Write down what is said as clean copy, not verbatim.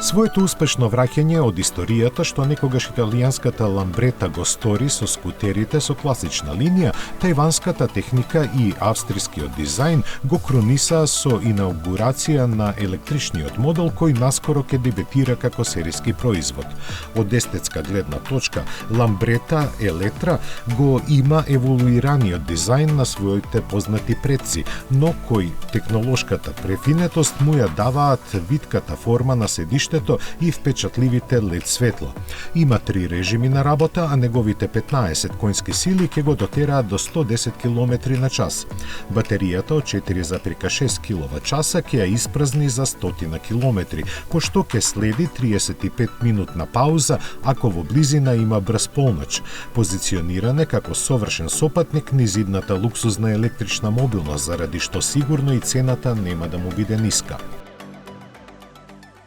Своето успешно враќање од историјата што некогаш италијанската Ламбрета го стори со скутерите со класична линија, тајванската техника и австрискиот дизајн го кронисаа со инаугурација на електричниот модел кој наскоро ќе дебютира како сериски производ. Од естетска гледна точка, Ламбрета Елетра го има еволуираниот дизајн на своите познати предци, но кој технолошката префинетост му ја даваат витката форма на седиште и впечатливите LED светло. Има 3 режими на работа, а неговите 15 конски сили ќе го дотераат до 110 км на час. Батеријата од 4,6 кWh ќе ја испразни за 100 км, пошто ќе следи 35 минутна пауза ако во близина има брз полноќ. Позициониране како совршен сопатник низ идната луксузна електрична мобилност, заради што сигурно и цената нема да му биде ниска.